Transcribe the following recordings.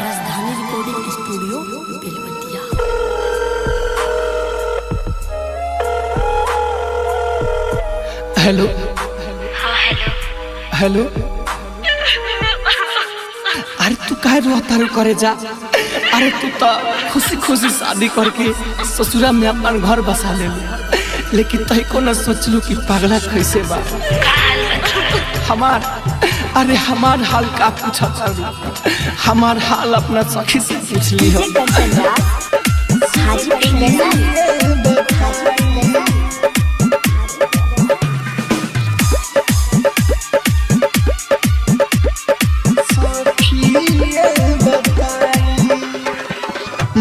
राजधानी recording studio Belwatia. Hello hello, अरे तू काहे रोता रो करे जा। अरे तू तो खुशी खुशी शादी करके ससुरा में अपन घर बसा ले, लेकिन तही को न सोचलू कि पगला कैसे बा हमार। अरे हमार हाल का पूछा, हमार हाल अपना सखी से पूछ ली हो।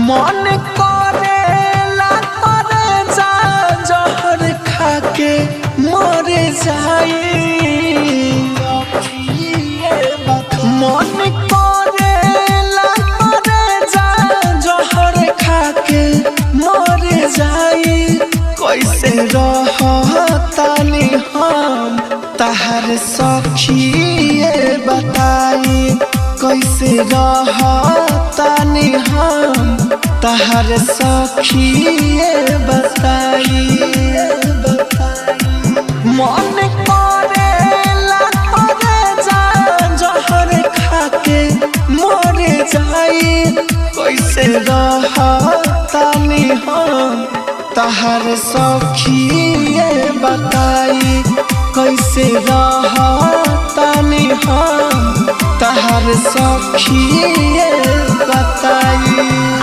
मन करेला करे जा जहर खाके मरे जाई। मन करेला करे जा जहर खाके मरे जाई। कैसे रहतानी हम तहर सखिए बताई, कैसे रहतानी हम तहर सखिए बताई। मन करेला करे जा जहर खाके मरे जाई। कैसे रहतानी हम तहर सखिए बताई, कैसे रहतानी हम तहर सखिए बताई।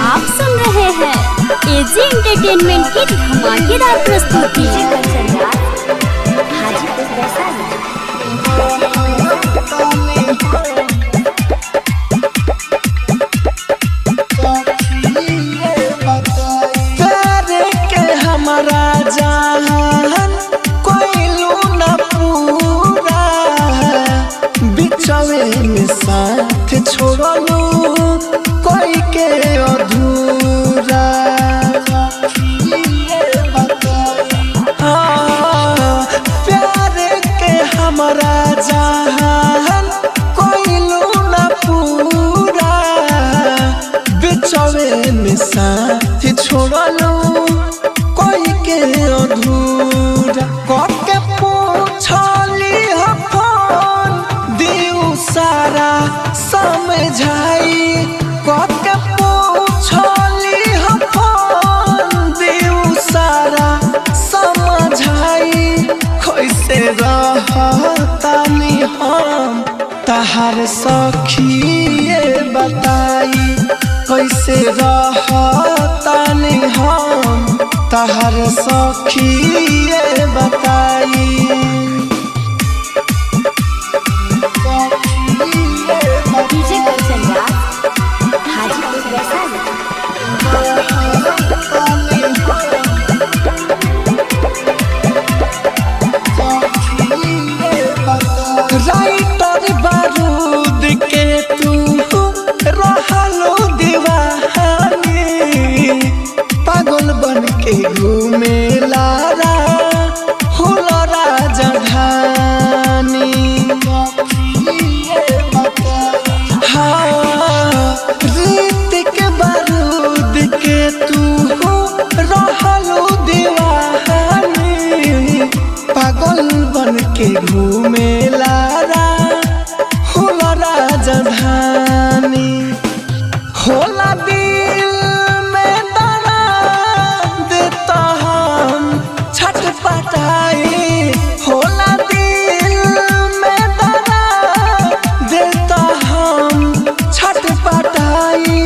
आप सुन रहे हैं एजी एंटरटेनमेंट की धमाकेदार प्रस्तुति। प्यारे के हमारा जान कोइलू न पूरा, बिचवे में साथ छोड़लू कोई के अधूरा। प्यारे के हमारा जान कोइलू न पूरा, बिचवे में साथ छोड़लू कोई के अधूरा। करके पूछली हो फोन दिउ सारा समझाई। करके पूछली हो फोन दिउ सारा समझाई। कैसे रहतानी हम तहर सखिए बताई, कैसे रहतानी हम तहर सखिए बताई। डीजे कंचन राज, हाजीपुर वैशाली। राइटर बारूद के तू रहलो दीवानी, पागल बन के घूमे लारा होला राजधानी। हाँ, ऋतिक बारूद के तू रहलो दीवानी, पागल बन के घूमे लारा होला राजधानी। होला दिल में दर्द तो हम छटपटाई। होला दिल में दर्द तो हम छटपटाई।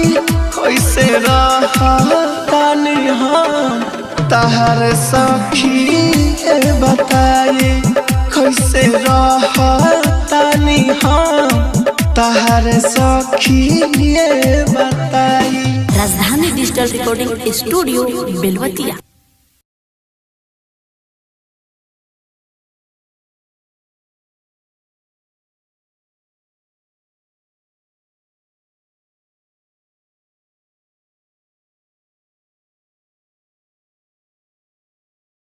कैसे रहतानी हम तहर सखिए बताई, कैसे रहतानी हम तहर सखिए बताई। राजधानी डिजिटल रिकॉर्डिंग स्टूडियो बेलवतिया।